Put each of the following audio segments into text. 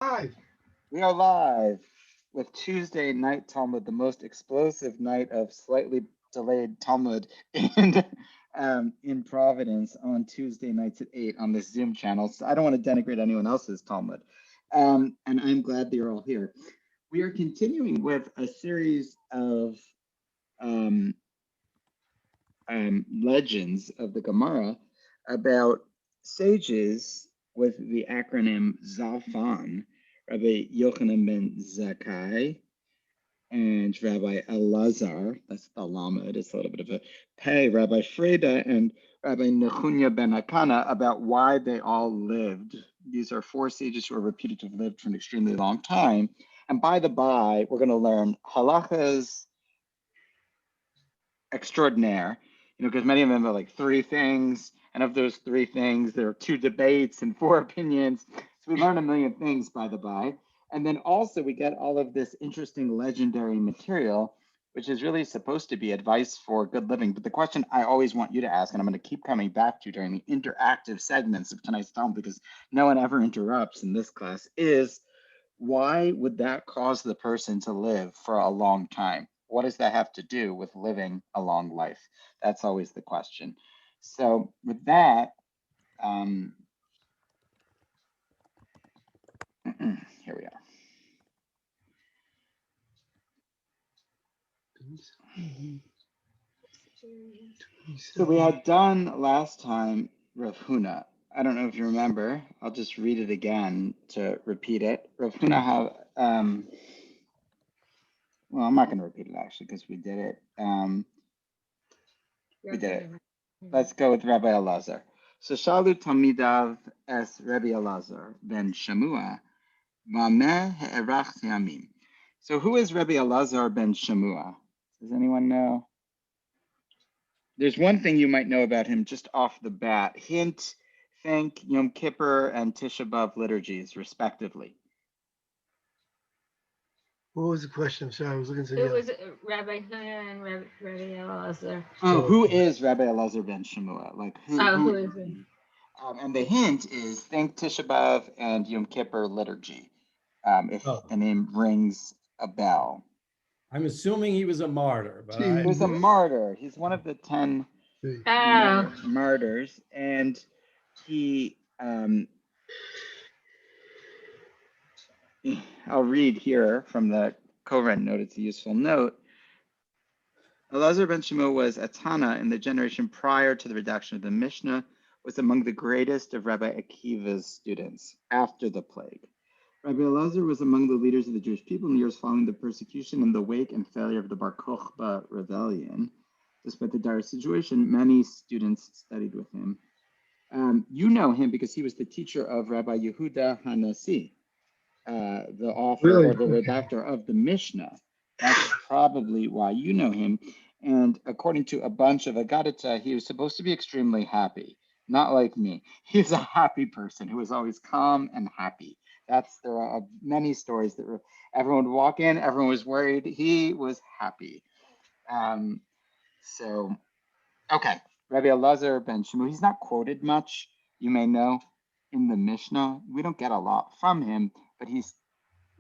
Hi. We are live with Tuesday Night Talmud, the most explosive night of slightly delayed Talmud in Providence on Tuesday nights at 8 on this Zoom channel. So I don't want to denigrate anyone else's Talmud. And I'm glad that you're all here. We are continuing with a series of um, legends of the Gemara about sages with the acronym Zalfan, Rabbi Yochanan ben Zakkai, and Rabbi Elazar, that's the Lamed, it's a little bit of a pay, Rabbi Freda, and Rabbi Nechunya ben Akana about why they all lived. These are four sages who are reputed to have lived for an extremely long time. And by the by, we're going to learn halachas extraordinaire, because many of them are like three things, and of those three things, there are two debates and four opinions. So we learn a million things, by the by. And then also we get all of this interesting legendary material, which is really supposed to be advice for good living. But the question I always want you to ask, and I'm going to keep coming back to during the interactive segments of tonight's Talmud, because no one ever interrupts in this class, is why would that cause the person to live for a long time? What does that have to do with living a long life? That's always the question. So, with that, um, here we are. So, we had done last time Rav Huna. I don't know if you remember. I'll just read it again to repeat it. Rav Huna have, well, I'm not going to repeat it actually because we did it. We did it. Let's go with Rabbi Elazar. So Shalu Talmidav es Rabbi Elazar ben Shamua, Mameh He'erach Yamim. So who is Rabbi Elazar ben Shamua? Does anyone know? There's one thing you might know about him just off the bat. Hint, think Yom Kippur and Tisha B'Av liturgies, respectively. What was the question? I'm sorry, I was looking at It was Rabbi Huna and Rabbi Elazar. Oh, who is Rabbi Elazar ben Shemua? Like Who who? is it? And the hint is think Tisha B'Av and Yom Kippur liturgy. If the name rings a bell. I'm assuming he was a martyr, but He was a martyr. He's one of the 10 martyrs, and he. I'll read here from the Koren note. It's a useful note. Elazar ben Shmuel was a Tana in the generation prior to the redaction of the Mishnah, was among the greatest of Rabbi Akiva's students after the plague. Rabbi Elazar was among the leaders of the Jewish people in the years following the persecution and the wake and failure of the Bar Kokhba rebellion. Despite the dire situation, many students studied with him. You know him because he was the teacher of Rabbi Yehuda Hanassi, the author or the redactor of the Mishnah. That's probably why you know him. And according to a bunch of Agadita, he was supposed to be extremely happy, not like me. He's a happy person who is always calm and happy. There are many stories that everyone would walk in, everyone was worried. He was happy. Okay, Rabbi Elazar ben Shemu. He's not quoted much, you may know, in the Mishnah. We don't get a lot from him, but he's,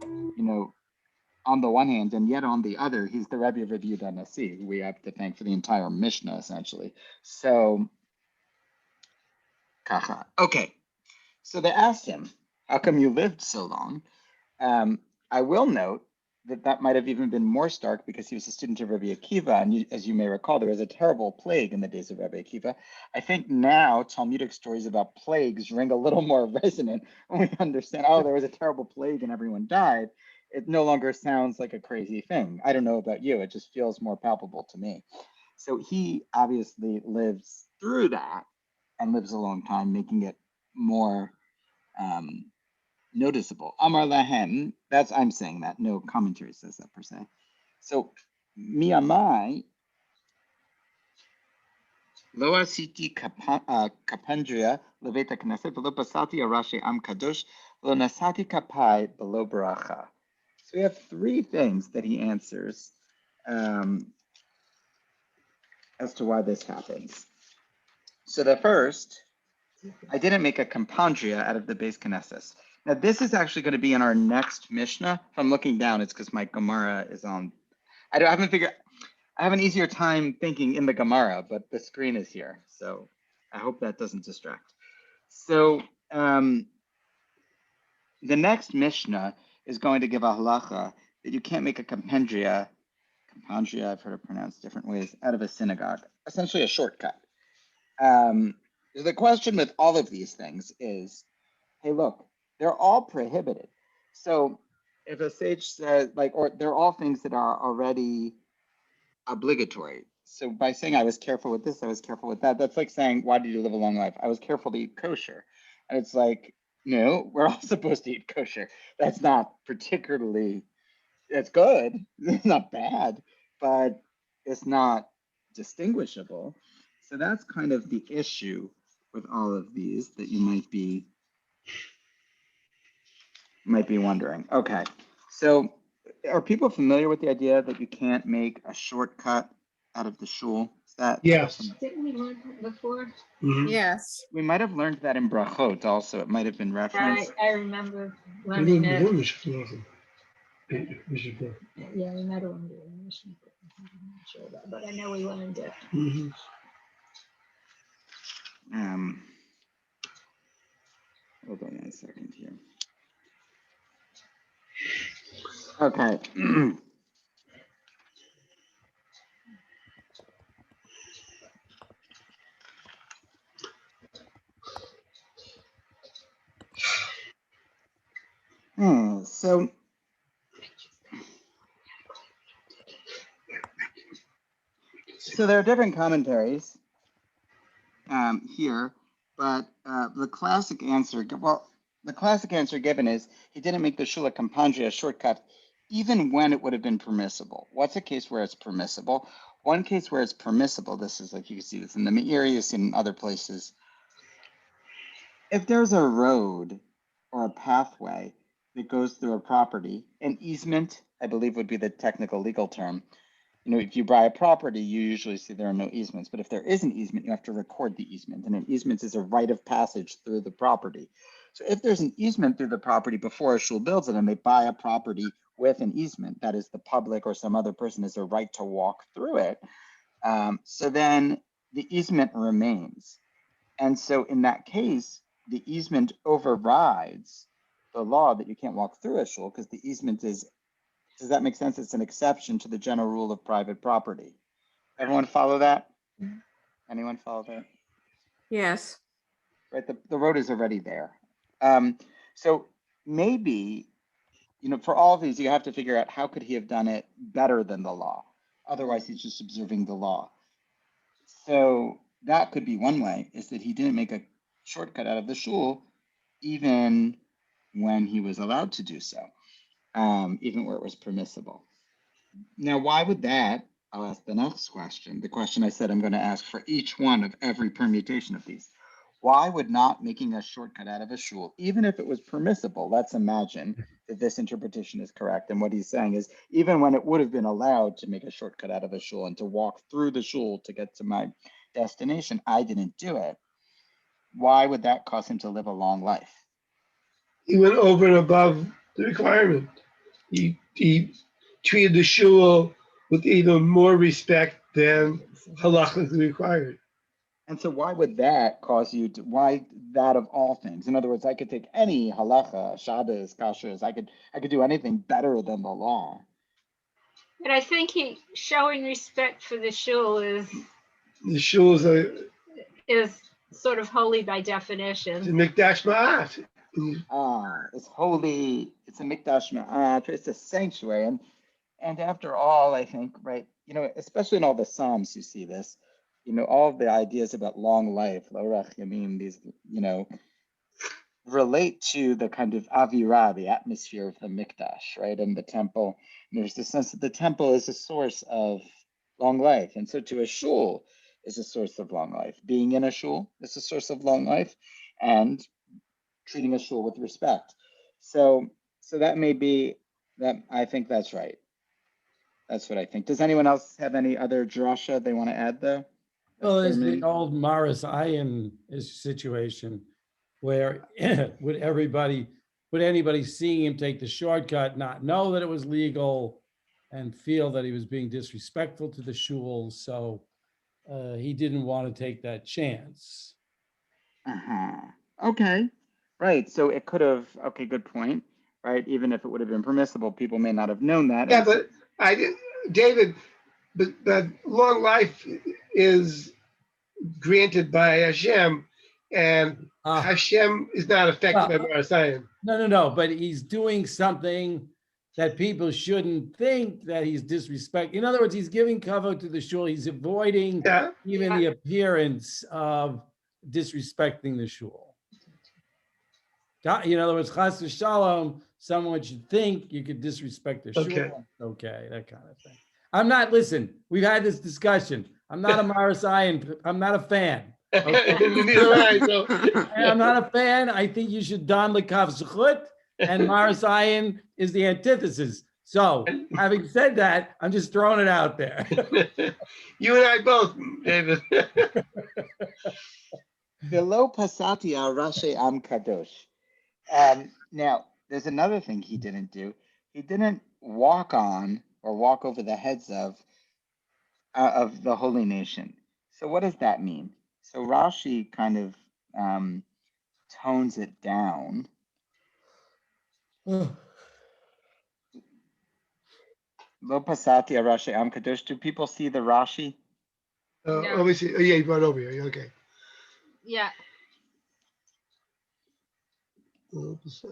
on the one hand, and yet on the other, he's the Rebbe of Rabbi Yehuda Nasi, who we have to thank for the entire Mishnah, essentially. So, kacha. Okay, so they asked him, how come you lived so long? I will note that might have even been more stark because he was a student of Rabbi Akiva, and as you may recall, there was a terrible plague in the days of Rabbi Akiva. I think now Talmudic stories about plagues ring a little more resonant when we understand, oh, there was a terrible plague and everyone died. It no longer sounds like a crazy thing. I don't know about you, it just feels more palpable to me. So he obviously lives through that and lives a long time, making it more noticeable. Amar lahem, I'm saying that, no commentary says that per se. So, miyamai, lo asiti kapandria leveta knesset, velo pasati arashi am kadosh, lo nasati kapai below baracha. So we have three things that he answers as to why this happens. So the first, I didn't make a compandria out of the base Knesset. Now, this is actually going to be in our next Mishnah. If I'm looking down, it's because my Gemara is on. I have an easier time thinking in the Gemara, but the screen is here. So I hope that doesn't distract. So the next Mishnah is going to give a halacha that you can't make a compendria, I've heard it pronounced different ways, out of a synagogue, essentially a shortcut. The question with all of these things is, hey, look, they're all prohibited. So if a sage says, or they're all things that are already obligatory. So by saying I was careful with this, I was careful with that, that's like saying, why did you live a long life? I was careful to eat kosher. And it's like, no, we're all supposed to eat kosher. That's not particularly, it's good, it's not bad, but it's not distinguishable. So that's kind of the issue with all of these that you might be wondering. Okay, so are people familiar with the idea that you can't make a shortcut out of the shul? Is that Yes. Didn't we learn that before? Mhm. Yes. We might have learned that in brachot also. It might have been referenced. I remember We learning didn't- that. we should listen. We should go. Yeah, we might have learned it in Mission. I'm not sure about, but I know we learned it. Mhm. Hold on a second here. Okay. So there are different commentaries here, but the classic answer given is he didn't make the shula compandria shortcut, even when it would have been permissible. What's a case where it's permissible? One case where it's permissible, this is like you can see this in the Meiri, you see it in other places. If there's a road or a pathway that goes through a property, an easement, I believe would be the technical legal term. You know, if you buy a property, you usually see there are no easements, but if there is an easement, you have to record the easement, and an easement is a right of passage through the property. So if there's an easement through the property before a shul builds it and they buy a property with an easement, that is the public or some other person has a right to walk through it. So then the easement remains. And so in that case, the easement overrides the law that you can't walk through a shul because the easement is, does that make sense? It's an exception to the general rule of private property. Everyone follow that? Anyone follow that? Yes. Right, the road is already there. So maybe, you know, for all of these, you have to figure out how could he have done it better than the law? Otherwise, he's just observing the law. So that could be one way, is that he didn't make a shortcut out of the shul, even when he was allowed to do so, even where it was permissible. Now, why would that? I'll ask the next question. The question I said I'm going to ask for each one of every permutation of these. Why would not making a shortcut out of a shul, even if it was permissible, let's imagine that this interpretation is correct. And what he's saying is, even when it would have been allowed to make a shortcut out of a shul and to walk through the shul to get to my destination, I didn't do it. Why would that cause him to live a long life? He went over and above the requirement. He treated the shul with even more respect than halachically required. And so why would that cause you to, why that of all things? In other words, I could take any halacha, Shabbos, kashrus, I could do anything better than the law. But I think he showing respect for the shul The shul is sort of holy by a definition. mikdash ma'at. It's holy, it's a mikdash ma'at, it's a sanctuary. And after all, I think, right, you know, especially in all the Psalms, you see this, you know, all of the ideas about long life, these, you know, relate to the kind of avirah, the atmosphere of the mikdash, right, and the temple. And there's the sense that the temple is a source of long life. And so to a shul is a source of long life. Being in a shul is a source of long life, and treating a shul with respect. So that may be, that I think that's right. That's what I think. Does anyone else have any other drasha they want to add though? Well, there's the old Morris Iron situation where would would anybody seeing him take the shortcut not know that it was legal and feel that he was being disrespectful to the shul? So he didn't want to take that chance. Okay. Right. So it could have, okay, good point. Right. Even if it would have been permissible, people may not have known that. Yeah, but David, but long life is granted by Hashem, and Hashem is not affected by Marasayan. No. But he's doing something that people shouldn't think that he's disrespecting. In other words, he's giving kavod to the shul. He's avoiding even the appearance of disrespecting the shul. In other words, chas v'shalom, someone should think you could disrespect the shul. Okay, that kind of thing. I'm not, listen, we've had this discussion. I'm not a Marasayan. I'm not a fan. Okay? Neither am I, so. I'm not a fan. I think you should don the kaf zechut, and Marasayan is the antithesis. So, having said that, I'm just throwing it out there. You and I both, David. Below pasati al rashi am kadosh. Now, there's another thing he didn't do. He didn't walk on or walk over the heads of the holy nation. So what does that mean? So Rashi kind of tones it down. Lo pasati al rashi am kadosh. Do people see the Rashi? Let me see. Oh, yeah, you brought it over here. Okay. Yeah. Does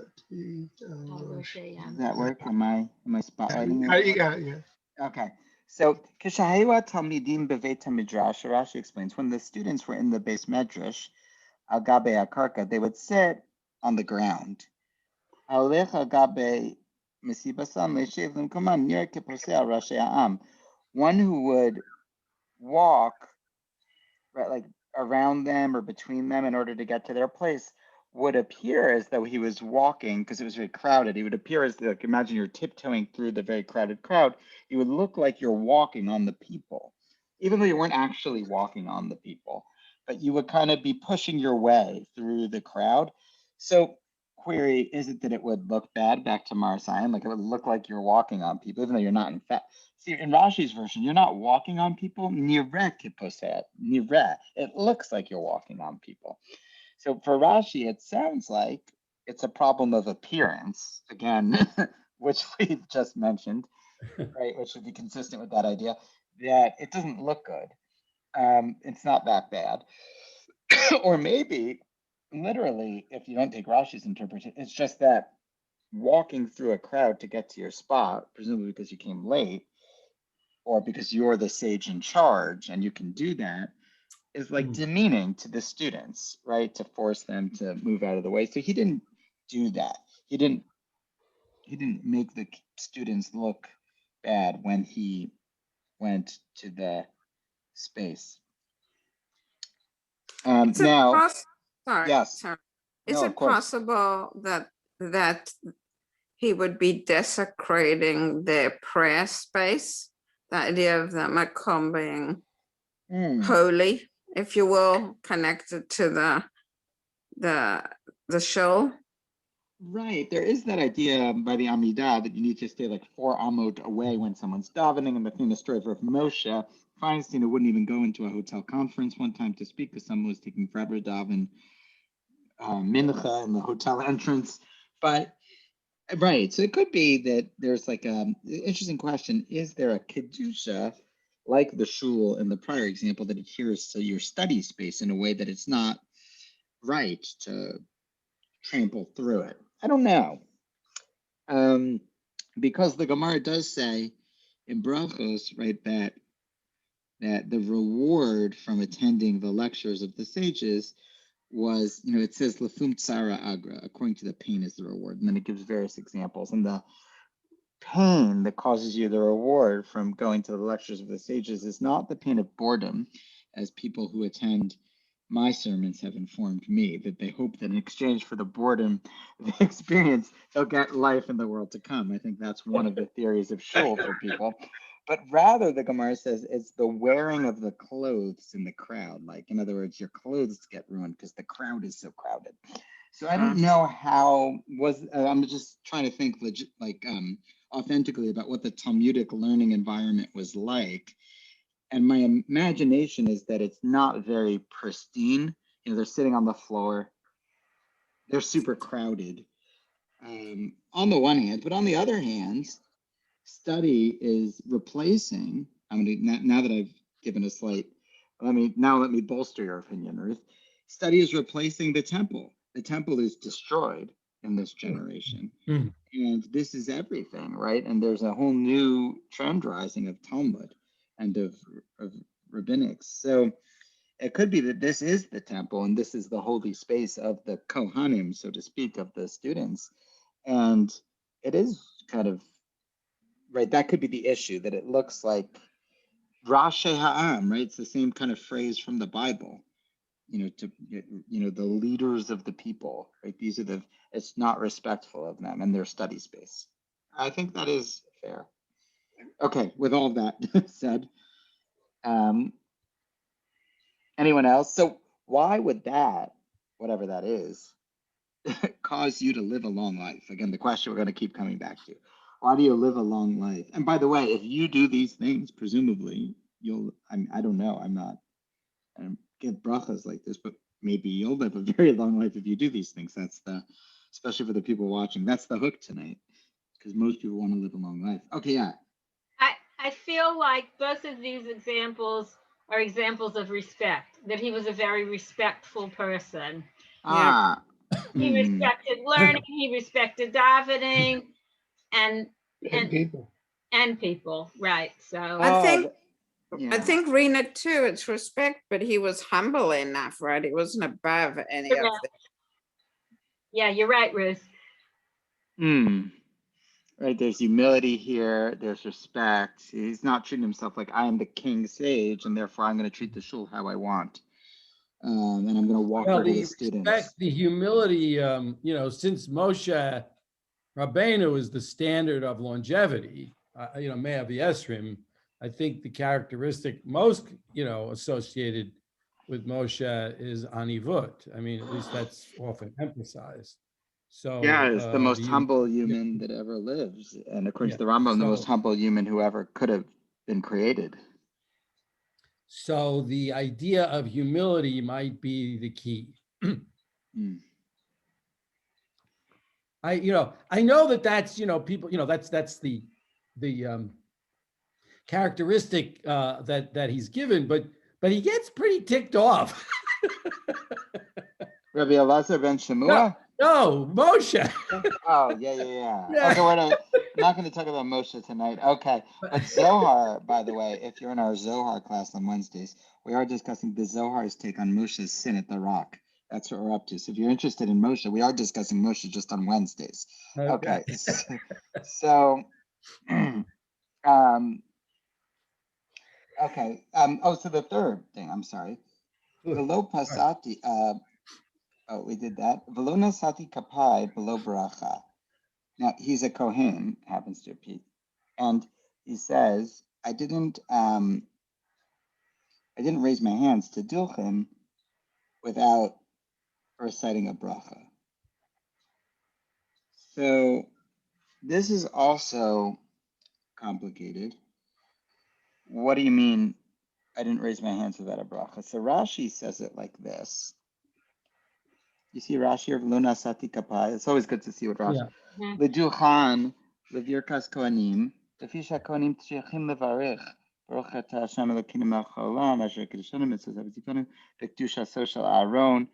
that work? Am I spotlighting it? You got it, yeah. Okay. So Kishahewa Talmidim Beveta Midrash, Rashi explains, when the students were in the base medrash, al gabe akarka, they would sit on the ground. Alech al gabe misibasam leishev limkoman nir kipose al rashi ha'am. One who would walk right, like around them or between them in order to get to their place would appear as though he was walking, because it was very crowded. He would appear as though, like, imagine you're tiptoeing through the very crowded crowd. You would look like you're walking on the people, even though you weren't actually walking on the people, but you would kind of be pushing your way through the crowd. So query, is it that it would look bad, back to Marasayan, like it would look like you're walking on people, even though you're not in fact. See, in Rashi's version, you're not walking on people. Nireh kiposet, nireh. It looks like you're walking on people. So for Rashi, it sounds like it's a problem of appearance, again, which we just mentioned, right? Which would be consistent with that idea, that it doesn't look good. It's not that bad. Or maybe, literally, if you don't take Rashi's interpretation, it's just that walking through a crowd to get to your spot, presumably because you came late, or because you're the sage in charge and you can do that, is like demeaning to the students, right? To force them to move out of the way. So he didn't do that. He didn't make the students look bad when he went to the space. Now, yes. Sorry. Is it possible that he would be desecrating their prayer space? The idea of the makom being holy, if you will, connected to the show. Right. There is that idea by the Amidah that you need to stay like 4 amot away when someone's davening, and the famous story of Moshe Feinstein wouldn't even go into a hotel conference one time to speak because someone was taking forever to daven mincha in the hotel entrance. But right, so it could be that there's like an interesting question: is there a kedusha like the shul in the prior example that adheres to your study space in a way that it's not right to trample through it? I don't know. Because the Gemara does say in Brachos, right, that the reward from attending the lectures of the sages was, it says Lafum Tsara Agra, according to the pain is the reward. And then it gives various examples. And the pain that causes you the reward from going to the lectures of the sages is not the pain of boredom, as people who attend my sermons have informed me, that they hope that in exchange for the boredom of the experience, they'll get life in the world to come. I think that's one of the theories of shul for people. But rather, the Gemara says it's the wearing of the clothes in the crowd. Like, in other words, your clothes get ruined because the crowd is so crowded. So I don't know how I'm just trying to think authentically about what the Talmudic learning environment was like. And my imagination is that it's not very pristine. You know, they're sitting on the floor. They're super crowded on the one hand, but on the other hand, study is replacing, now that I've given a slight, let me bolster your opinion, Ruth. Study is replacing the temple. The temple is destroyed in this generation. Mm-hmm. And this is everything, right? And there's a whole new trend rising of Talmud and of rabbinics. So it could be that this is the temple and this is the holy space of the Kohanim, so to speak, of the students. And it is kind of, right, that could be the issue, that it looks like Rashi Ha'am, right? It's the same kind of phrase from the Bible, the leaders of the people, right? It's not respectful of them and their study space. I think that is fair. Okay, with all of that said, anyone else? So why would that, whatever that is, cause you to live a long life? Again, the question we're going to keep coming back to. Why do you live a long life? And by the way, if you do these things, presumably I don't know, I don't get brachas like this, but maybe you'll live a very long life if you do these things. Especially for the people watching, that's the hook tonight, because most people want to live a long life. Okay, yeah. I feel like both of these examples are examples of respect, that he was a very respectful person. He respected learning, he respected davening, and people, right? So I think Rena too, it's respect, but he was humble enough, right? He wasn't above any of them. Yeah, you're right, Ruth. Right, there's humility here, there's respect. He's not treating himself like I am the king sage and therefore I'm going to treat the shul how I want. And I'm going to walk over the students. Respect, the humility, since Moshe Rabbeinu is the standard of longevity, Me'av Yesrim, I think the characteristic most, associated with Moshe is anivut. I mean, at least that's often emphasized. So yeah, it's the most humble human that ever lives. And according to the Rambam, the most humble human who ever could have been created. So the idea of humility might be the key. I know that's, people, that's the characteristic that he's given, but he gets pretty ticked off. Rabbi Elazar ben Shemua? No, Moshe. Oh, yeah. Okay, I'm not going to talk about Moshe tonight. Okay, but Zohar, by the way, if you're in our Zohar class on Wednesdays, we are discussing the Zohar's take on Moshe's sin at the rock. That's what we're up to. So if you're interested in Moshe, we are discussing Moshe just on Wednesdays. Okay. So, okay. So the third thing, I'm sorry. Below Pasati, we did that. Velo nasati kapai below bracha. Now he's a Kohen, happens to repeat, and he says, I didn't raise my hands to Dilchin without reciting a bracha. So this is also complicated. What do you mean, I didn't raise my hands without a bracha? So Rashi says it like this. You see Rashi of Luna Sati Kapai. It's always good to see what Rashi. L'dulchan, l'virkas kohanim, l'fisha kohanim t'sheichim levarich, baruch atah Hashem Elokeinu melech haolam, asher kedushanim mitzvot havitzikonu, v'kedusha social Aaron,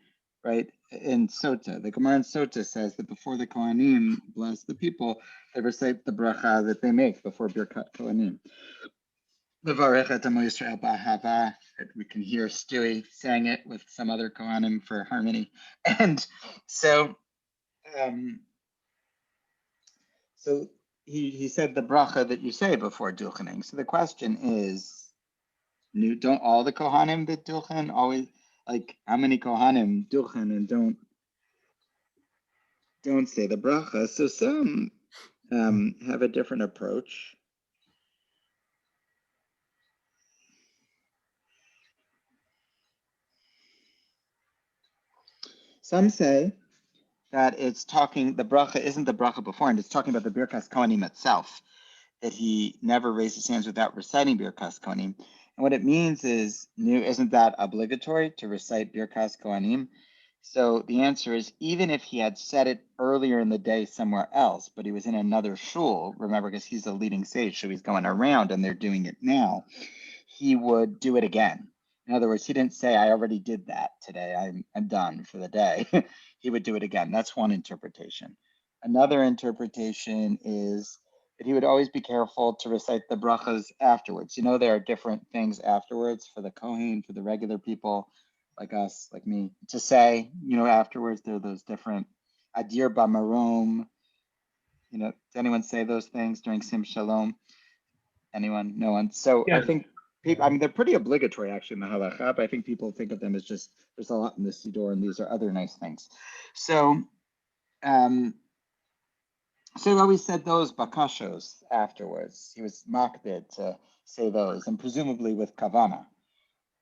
right? In Sota, the Gemara in Sota says that before the kohanim bless the people, they recite the bracha that they make before birkat kohanim. We can hear Stewie saying it with some other Kohanim for harmony. And so he said the bracha that you say before Dulchaning. So the question is, don't all the Kohanim that Dulchan always, like how many Kohanim Dulchan and don't say the bracha? So some have a different approach. Some say that it's talking, the bracha isn't the bracha beforehand, it's talking about the Birkas Kohanim itself, that he never raised his hands without reciting Birkas Kohanim. And what it means is, isn't that obligatory to recite Birkas Kohanim? So the answer is, even if he had said it earlier in the day somewhere else, but he was in another shul, remember, because he's a leading sage, so he's going around and they're doing it now, he would do it again. In other words, he didn't say, I already did that today, I'm done for the day. He would do it again. That's one interpretation. Another interpretation is that he would always be careful to recite the brachas afterwards. You know, there are different things afterwards for the Kohen, for the regular people like us, like me, to say, you know, afterwards. There are those different Adir Bamarom. You know, does anyone say those things during Sim Shalom? Anyone? No one. So yeah. I think people, I mean, they're pretty obligatory actually in the halakha, but I think people think of them as just, there's a lot in the Siddur and these are other nice things. So, so he always said those bakashos afterwards. He was makbid to say those, and presumably with kavana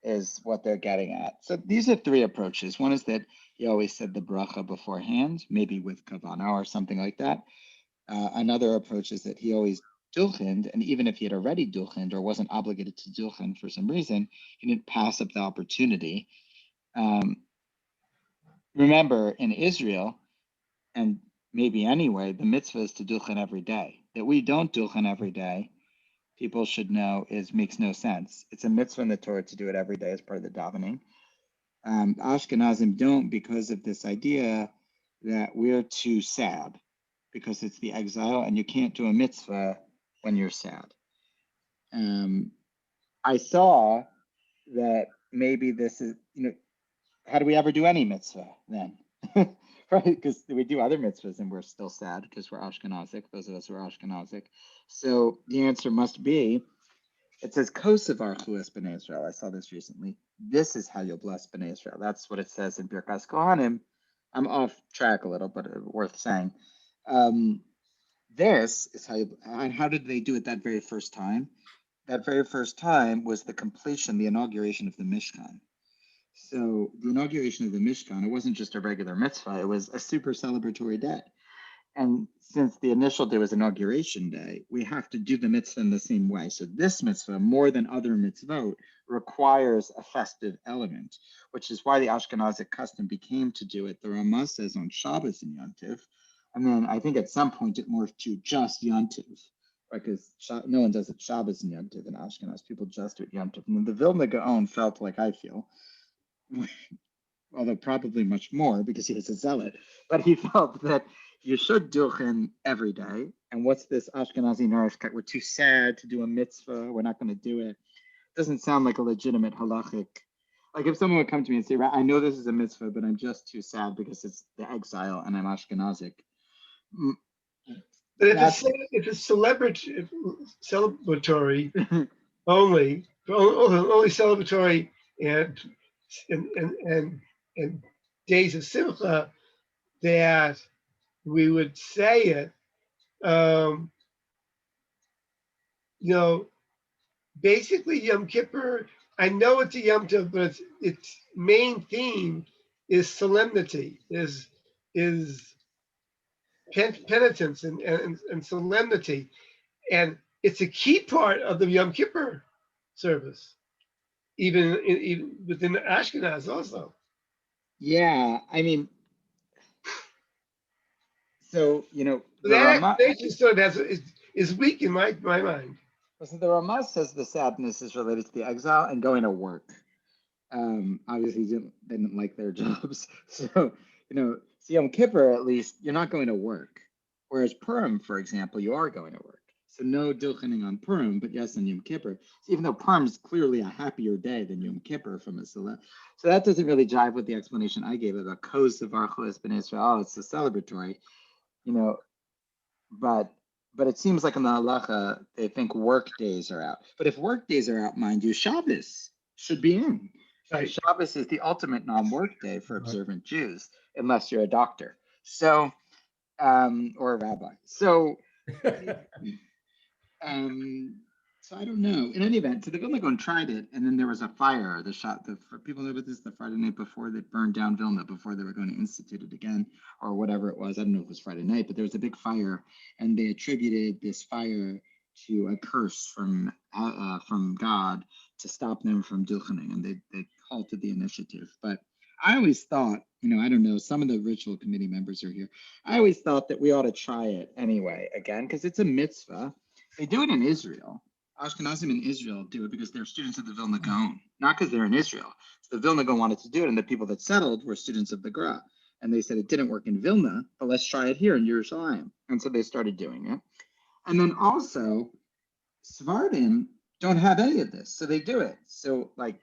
is what they're getting at. So these are three approaches. One is that he always said the bracha beforehand, maybe with kavana or something like that. Another approach is that he always dulchined, and even if he had already dulchined or wasn't obligated to dulchin for some reason, he didn't pass up the opportunity. Remember, in Israel, and maybe anyway, the mitzvah is to dulchin every day. That we don't dulchin every day, people should know, makes no sense. It's a mitzvah in the Torah to do it every day as part of the davening. Ashkenazim don't, because of this idea that we're too sad, because it's the exile and you can't do a mitzvah when you're sad. I saw that maybe this is, you know, how do we ever do any mitzvah then? Right, because we do other mitzvahs and we're still sad because we're Ashkenazic, those of us who are Ashkenazic. So the answer must be, it says, Kosevar chuas b'nei Israel. I saw this recently. This is how you'll bless b'nei Israel. That's what it says in Birkas Kohanim. I'm off track a little, but worth saying. This is how you, and how did they do it that very first time? That very first time was the completion, the inauguration of the Mishkan. So the inauguration of the Mishkan, it wasn't just a regular mitzvah, it was a super celebratory day. And since the initial day was inauguration day, we have to do the mitzvah in the same way. So this mitzvah, more than other mitzvot, requires a festive element, which is why the Ashkenazic custom became to do it. The Ramah says on Shabbos and Yom Tov, and then I think at some point it morphed to just Yom Tov, right? Because no one does it Shabbos and Yom Tov in Ashkenaz. People just do it Yom Tov. And then the Vilna Gaon felt like I feel, although probably much more because he was a zealot, but he felt that you should dulchin every day. And what's this Ashkenazi Narishkeit? We're too sad to do a mitzvah. We're not going to do it. Doesn't sound like a legitimate halachic. Like if someone would come to me and say, I know this is a mitzvah, but I'm just too sad because it's the exile and I'm Ashkenazic. But if it's celebratory only celebratory and days of simcha, that we would say it, you know, basically Yom Kippur, I know it's a Yom Tov, but its main theme is solemnity, is penitence and solemnity. And it's a key part of the Yom Kippur service, even within Ashkenaz also. Yeah, I mean, so, you know, that explanation sort of is weak in my mind. So the Ramah says the sadness is related to the exile and going to work. Obviously, they didn't like their jobs. So, you know, Yom Kippur, at least, you're not going to work. Whereas Purim, for example, you are going to work. So no dulchening on Purim, but yes on Yom Kippur. So even though Purim is clearly a happier day than Yom Kippur from a Salah. So that doesn't really jive with the explanation I gave about Kosevar chuas b'nei Israel. Oh, it's a celebratory, you know, but it seems like in the halacha, they think work days are out. But if work days are out, mind you, Shabbos should be in. Right. Shabbos is the ultimate non-work day for observant Jews, unless you're a doctor. So, or a rabbi. So So I don't know. In any event, so the Vilna Gaon tried it, and then there was a fire. People know about this, the Friday night before they burned down Vilna, before they were going to institute it again, or whatever it was. I don't know if it was Friday night, but there was a big fire, and they attributed this fire to a curse from God to stop them from duchening, and they halted the initiative. But I always thought, I don't know, some of the ritual committee members are here. I always thought that we ought to try it anyway, again, because it's a mitzvah. They do it in Israel. Ashkenazim in Israel do it because they're students of the Vilna Gaon, not because they're in Israel. So the Vilna Gaon wanted to do it, and the people that settled were students of the Gra. And they said it didn't work in Vilna, but let's try it here in Yerushalayim. And so they started doing it. And then also, Sephardim don't have any of this, so they do it. So I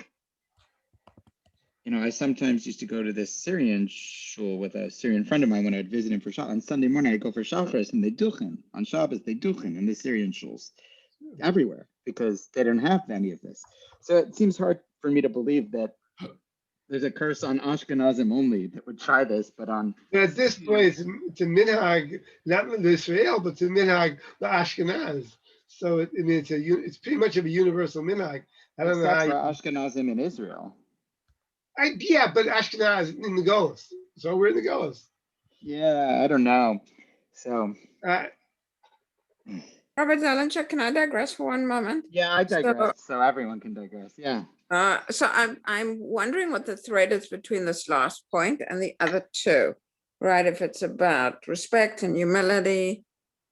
sometimes used to go to this Syrian shul with a Syrian friend of mine when I'd visit him for Shabbos. On Sunday morning, I'd go for Shacharis, and they duchen. On Shabbos, they duchen in the Syrian shuls everywhere because they don't have any of this. So it seems hard for me to believe that there's a curse on Ashkenazim only that would try this, but on... At this point, it's a minhag, not the Israel, but it's a minhag, the Ashkenaz. So it's pretty much of a universal minhag. I don't know Except for Ashkenazim in Israel. Yeah, but Ashkenaz in the Golas. So we're in the Golas. Yeah, I don't know. So... Rabbi Dolinger, can I digress for one moment? Yeah, I digress, so everyone can digress, yeah. So I'm wondering what the thread is between this last point and the other two, right? If it's about respect and humility,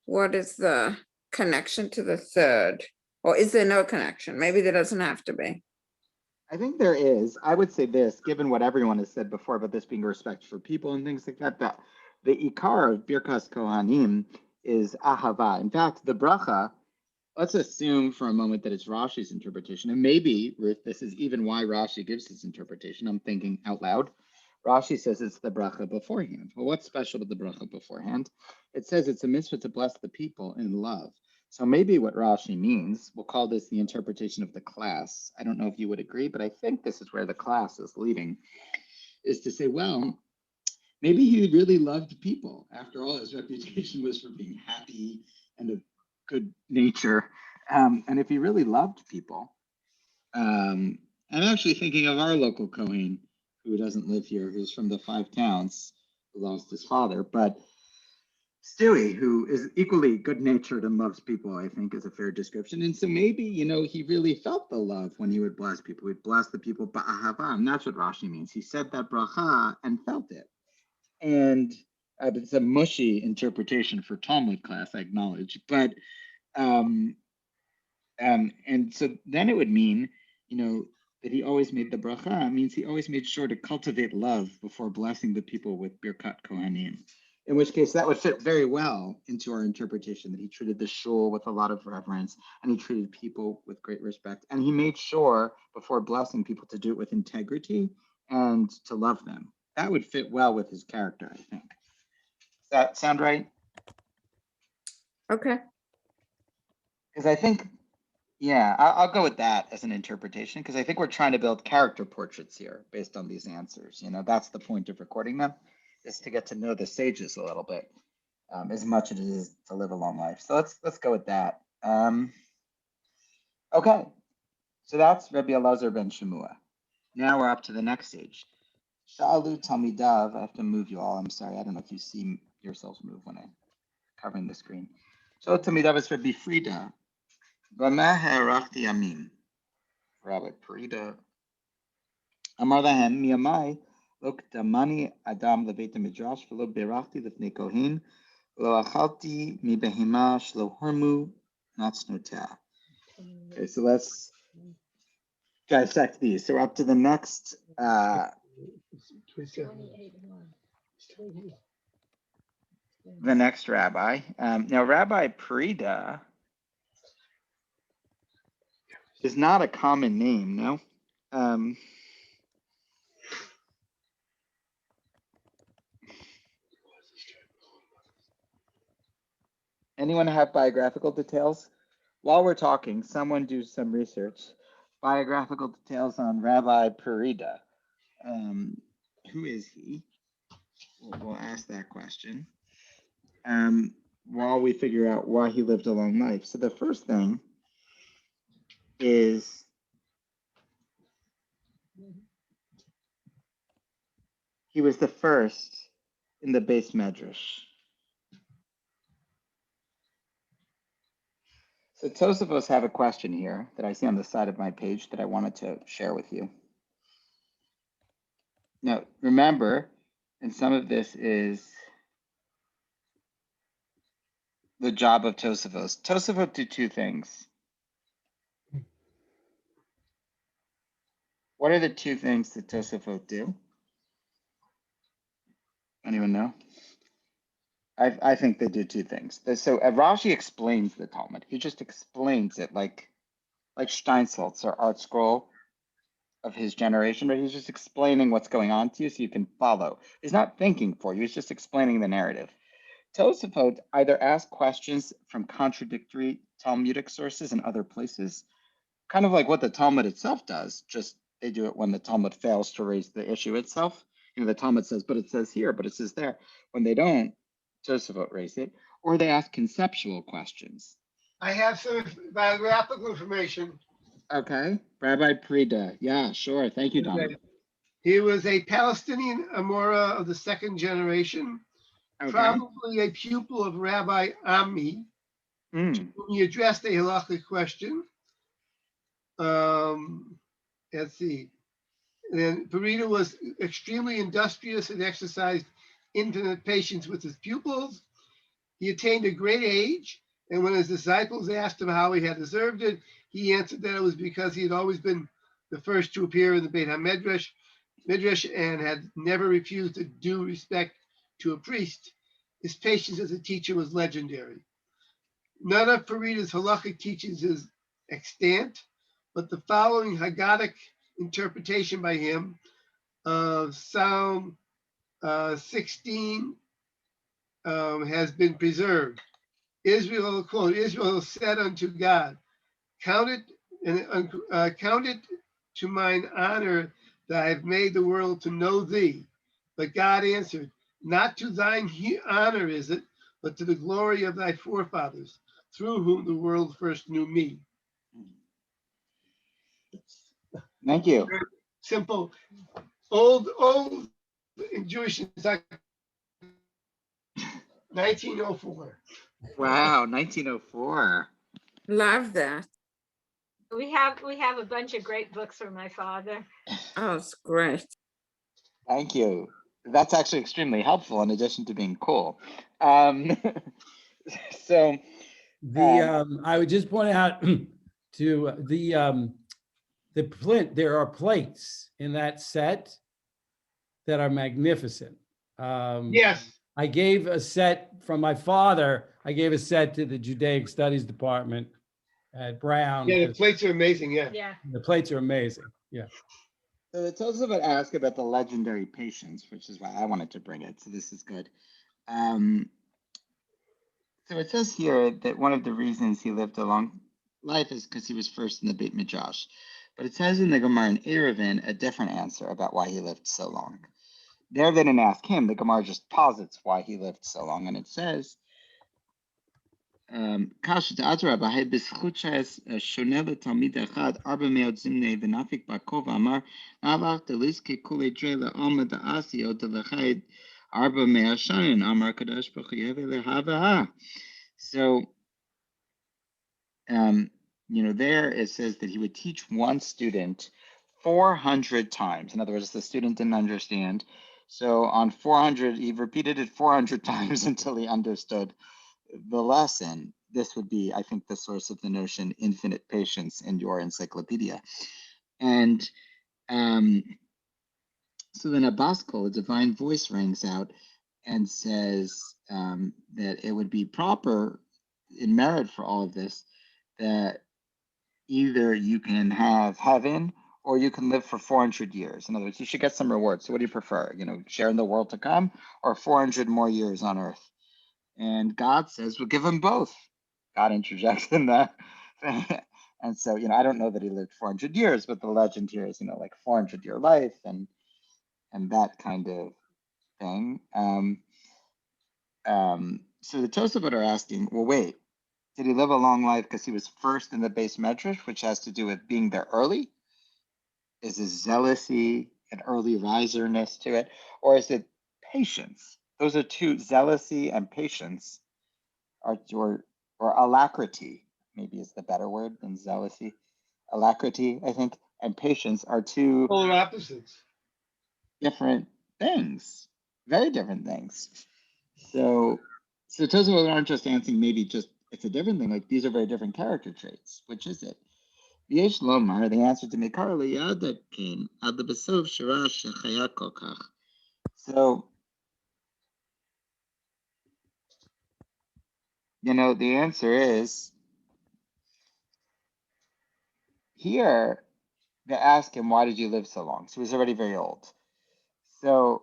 what is the connection to the third? Or is there no connection? Maybe there doesn't have to be. I think there is. I would say this, given what everyone has said before about this being respect for people and things like that, the ikar of Birkas Kohanim is ahava. In fact, the bracha, let's assume for a moment that it's Rashi's interpretation, and maybe, Ruth, this is even why Rashi gives his interpretation. I'm thinking out loud. Rashi says it's the bracha beforehand. Well, what's special with the bracha beforehand? It says it's a mitzvah to bless the people in love. So maybe what Rashi means, we'll call this the interpretation of the class. I don't know if you would agree, but I think this is where the class is leading, is to say, well, maybe he really loved people. After all, his reputation was for being happy and of good nature. And if he really loved people, I'm actually thinking of our local Kohen, who doesn't live here, who's from the 5 towns, who lost his father, but Stewie, who is equally good-natured and loves people, I think is a fair description. And so maybe, he really felt the love when he would bless people. He'd bless the people ba'ahava, and that's what Rashi means. He said that bracha and felt it. And it's a mushy interpretation for Talmud class, I acknowledge. But, and so then it would mean, that he always made the bracha. It means he always made sure to cultivate love before blessing the people with Birkat Kohanim. In which case, that would fit very well into our interpretation that he treated the shul with a lot of reverence and he treated people with great respect. And he made sure before blessing people to do it with integrity and to love them. That would fit well with his character, I think. Does that sound right? Okay. Because I think, yeah, I'll go with that as an interpretation because I think we're trying to build character portraits here based on these answers. That's the point of recording them, is to get to know the sages a little bit, as much as it is to live a long life. So let's go with that. Okay, so that's Rabbi Elazar ben Shemua. Now we're up to the next stage. Sha'alu Talmidav. I have to move you all. I'm sorry. I don't know if you see yourselves move when I'm covering the screen. Sha'alu Talmidav is Rabbi Frida. B'ma ha'arachti yamim. Rabbi Frida. Amar lahem miyamai. Lo k'damani adam leveit midrash v'lo berachti lefnei kohen lo achalti mi behema shlo hormu Matsuno Tests. Okay, so let's dissect these. So we're up to the next. The next rabbi. Now, Rabbi Parida is not a common name, no? Anyone have biographical details? While we're talking, someone do some research. Biographical details on Rabbi Parida. Who is he? We'll ask that question while we figure out why he lived a long life. So the first thing is he was the first in the base medrash. So Tosafos have a question here that I see on the side of my page that I wanted to share with you. Now, remember, and some of this is the job of Tosafos. Tosafos do two things. What are the two things that Tosafos do? Anyone know? I think they do two things. So Rashi explains the Talmud. He just explains it like Steinsaltz or Art Scroll of his generation, but he's just explaining what's going on to you so you can follow. He's not thinking for you, he's just explaining the narrative. Tosafot either ask questions from contradictory Talmudic sources in other places, kind of like what the Talmud itself does, just they do it when the Talmud fails to raise the issue itself. The Talmud says, but it says here, but it says there. When they don't, Tosafot raise it, or they ask conceptual questions. I have some biographical information. Okay, Rabbi Prida. Yeah, sure. Thank you, Don. He was a Palestinian Amora of the second generation, probably a pupil of Rabbi Ami, to whom he addressed a halachic question. Let's see. And then Parida was extremely industrious and exercised infinite patience with his pupils. He attained a great age, and when his disciples asked him how he had deserved it, he answered that it was because he had always been the first to appear in the Beit HaMedrash and had never refused a due respect to a priest. His patience as a teacher was legendary. None of Farida's halachic teachings is extant, but the following Haggadic interpretation by him of Psalm 16 has been preserved. Israel, quote, Israel said unto God, count it to mine honor that I have made the world to know thee. But God answered, not to thine honor is it, but to the glory of thy forefathers, through whom the world first knew me. Thank you. Simple. Old in Jewish 1904. Wow, 1904. Love that. We have a bunch of great books from my father. Oh, it's great. Thank you. That's actually extremely helpful in addition to being cool. So I would just point out to the plint, there are plates in that set that are magnificent. Yes. I gave a set from my father. I gave a set to the Judaic Studies Department at Brown. Yeah, the plates are amazing. Yeah. Yeah. The plates are amazing. Yeah. So it tells us about ask about the legendary patience, which is why I wanted to bring it. So this is good. So it says here that one of the reasons he lived a long life is because he was first in the Beit Midrash. But it says in the Gemara in Eruvin a different answer about why he lived so long. There they didn't ask him. The Gemara just posits why he lived so long. And it says, so the there it says that he would teach one student 400 times. In other words, the student didn't understand. So on 400, he repeated it 400 times until he understood the lesson. This would be, I think, the source of the notion infinite patience in your encyclopedia. And so then a Baskel, a divine voice, rings out and says that it would be proper in merit for all of this that either you can have heaven or you can live for 400 years. In other words, you should get some reward. So what do you prefer? Share in the world to come or 400 more years on earth? And God says, we'll give him both. God interjects in that. And so, I don't know that he lived 400 years, but the legend here is, like 400-year life and that kind of thing. So the Tosafot are asking, well, wait, Did he live a long life because he was first in the base medrash, which has to do with being there early? Is it zealousy and early riserness to it? Or is it patience? Those are two, zealousy and patience, or alacrity, maybe is the better word than zealousy. Alacrity, I think, and patience are two polar opposites. Different things, very different things. So Tosafot aren't just answering maybe just it's a different thing. Like these are very different character traits. Which is it? V'yesh lomar, the answer to Mikar liyad came ad lebesov shara shechaya kol kach. So, the answer is here. They ask him, "Why did you live so long?" So he's already very old. So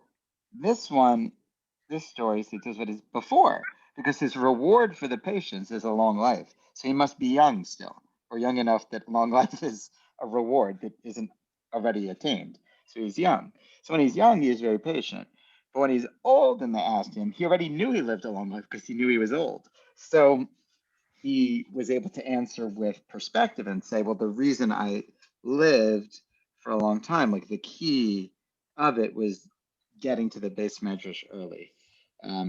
this story, see, this is what is before, because his reward for the patience is a long life. So he must be young still, or young enough that long life is a reward that isn't already attained. So he's young. So when he's young, he is very patient. But when he's old and they asked him, he already knew he lived a long life because he knew he was old. So he was able to answer with perspective and say, well, the reason I lived for a long time, like the key of it was getting to the base medrash early.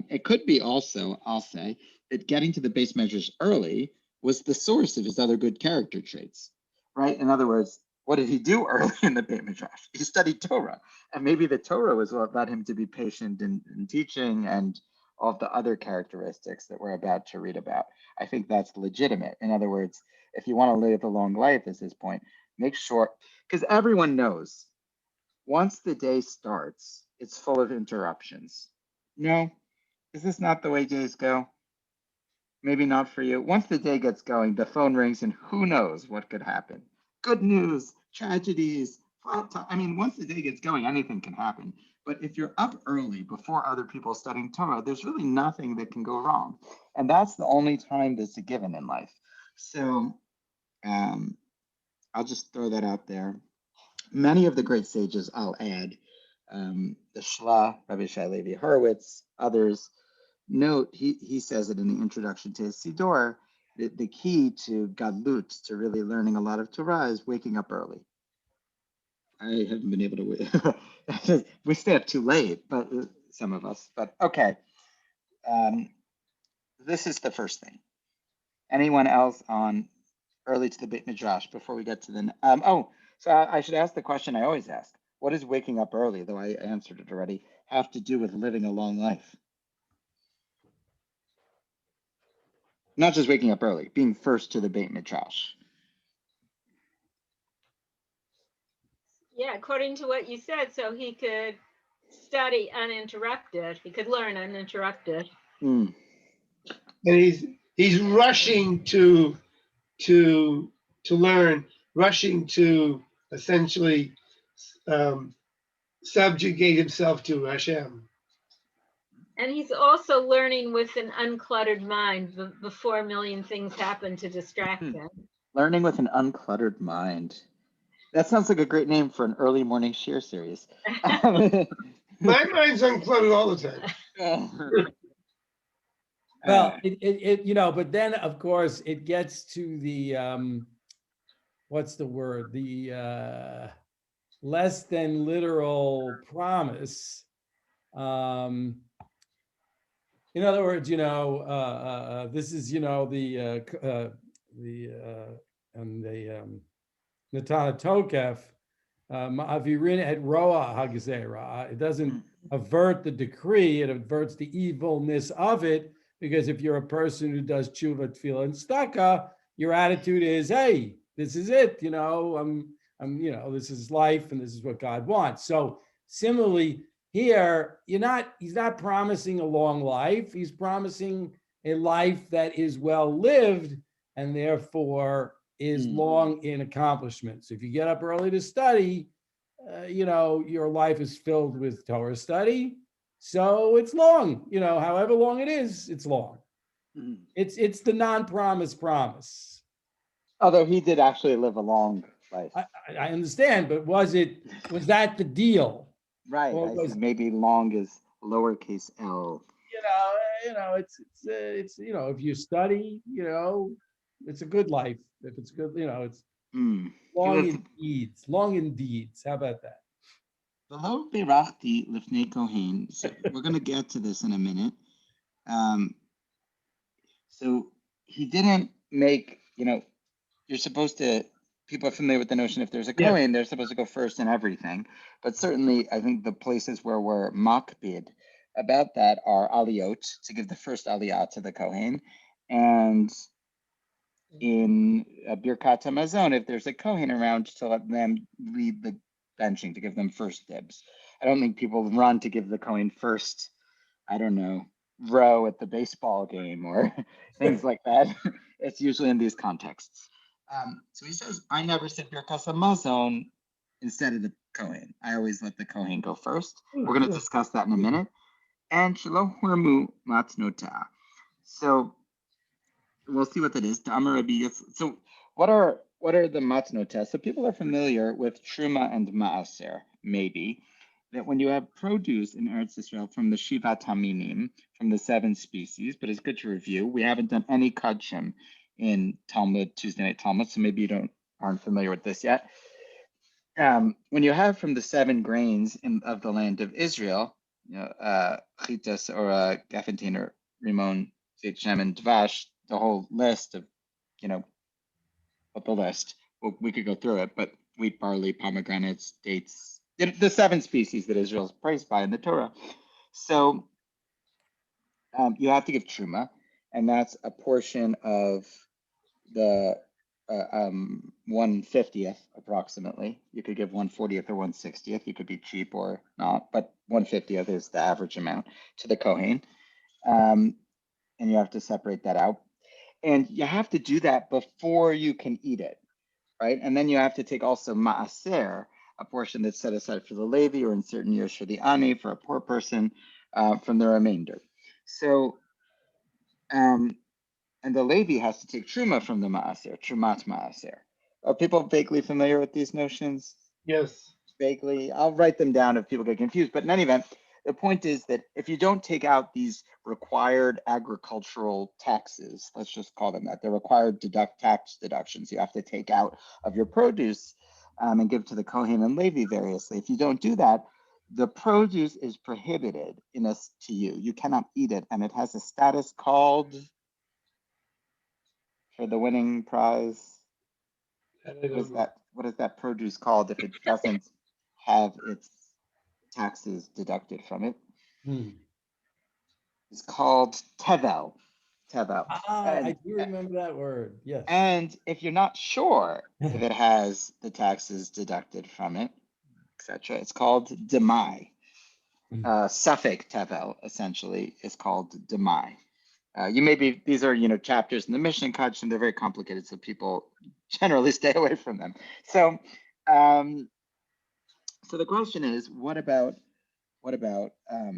It could be also, I'll say, that getting to the base medrash early was the source of his other good character traits, right? In other words, what did he do early in the Beit Midrash? He studied Torah, and maybe the Torah was what led him to be patient in teaching and all of the other characteristics that we're about to read about. I think that's legitimate. In other words, if you want to live a long life, is his point, make sure, because everyone knows once the day starts, it's full of interruptions. No, is this not the way days go? Maybe not for you. Once the day gets going, the phone rings and who knows what could happen. Good news, tragedies, flat time. I mean, once the day gets going, anything can happen. But if you're up early before other people studying Torah, there's really nothing that can go wrong. And that's the only time that's a given in life. So I'll just throw that out there. Many of the great sages, I'll add, the Shla, Rabbi Shai Levi Horowitz, others, note, he says it in the introduction to his Siddur, that the key to Gadlut, to really learning a lot of Torah, is waking up early. I haven't been able to wait. We stay up too late, but some of us. But okay, this is the first thing. Anyone else on early to the Beit Midrash before we get to the? So I should ask the question I always ask: what does waking up early, though I answered it already, have to do with living a long life? Not just waking up early, being first to the Beit Midrash. Yeah, according to what you said, so he could study uninterrupted. He could learn uninterrupted. And he's rushing to learn, rushing to essentially subjugate himself to Hashem. And he's also learning with an uncluttered mind before a million things happen to distract him. Learning with an uncluttered mind. That sounds like a great name for an early morning share series. My mind's uncluttered all the time. Well, but then of course it gets to the what's the word? The less than literal promise. In other words, this is Natana Tokef, Ma'avirin et Roa Hagzera. It doesn't avert the decree, it averts the evilness of it, because if you're a person who does tshuva, tefillah, and staka, your attitude is, hey, this is it, this is life and this is what God wants. So similarly, here, he's not promising a long life. He's promising a life that is well lived and therefore is long in accomplishments. If you get up early to study, your life is filled with Torah study. So it's long, however long it is, it's long. It's the non-promise promise. Although he did actually live a long life. I understand, but was that the deal? Right. Maybe long is lowercase l. it's if you study, it's a good life. If it's good, it's long in deeds. Long in deeds. How about that? V'lo berachti lifnei kohen. So we're going to get to this in a minute. So he didn't make, you're supposed to, people are familiar with the notion if there's a Kohen, they're supposed to go first in everything. But certainly, I think the places where we're makbid about that are aliyot, to give the first aliyah to the Kohen. And in Birkat HaMazon, if there's a Kohen around, to let them lead the benching, to give them first dibs. I don't think people run to give the Kohen first, I don't know, row at the baseball game or things like that. It's usually in these contexts. So he says, I never said Birkas HaMazon instead of the Kohen. I always let the Kohen go first. We're going to discuss that in a minute. And Shelo Hormu Matsuno Tests. So we'll see what that is. So what are the Matsuno Tests? So people are familiar with Truma and Maaser, maybe. That when you have produce in Eretz Israel from the Shiva Taminim, from the 7 species, but it's good to review. We haven't done any Kudshim in Talmud, Tuesday Night Talmud, so maybe you aren't familiar with this yet. When you have from the 7 grains of the land of Israel, Chitas or Gafantin or Rimon, Zeit Shem, and Dvash, the whole list of, what the list, well, we could go through it, but wheat, barley, pomegranates, dates, the 7 species that Israel is praised by in the Torah. So you have to give truma, and that's a portion of the 1/50th approximately. You could give 1/40th or 1/60th. You could be cheap or not, but 1/50th is the average amount to the Kohen. And you have to separate that out. And you have to do that before you can eat it, right? And then you have to take also maaser, a portion that's set aside for the Levi, or in certain years for the Ani, for a poor person, from the remainder. So, and the Levi has to take Truma from the Maaser, Trumat Maaser. Are people vaguely familiar with these notions? Yes. Vaguely. I'll write them down if people get confused. But in any event, the point is that if you don't take out these required agricultural taxes, let's just call them that, they're required tax deductions you have to take out of your produce, and give to the Kohen and Levi variously. If you don't do that, the produce is prohibited to you. You cannot eat it, and it has a status called, for the winning prize, what is that produce called if it doesn't have its taxes deducted from it? It's called tevel. I do remember that word, yes. And if you're not sure if it has the taxes deducted from it, etc., it's called demai. Suffix tevel essentially is called demai. These are chapters in the Mishkan Kudshim. They're very complicated, so people generally stay away from them. So, so the question is, what about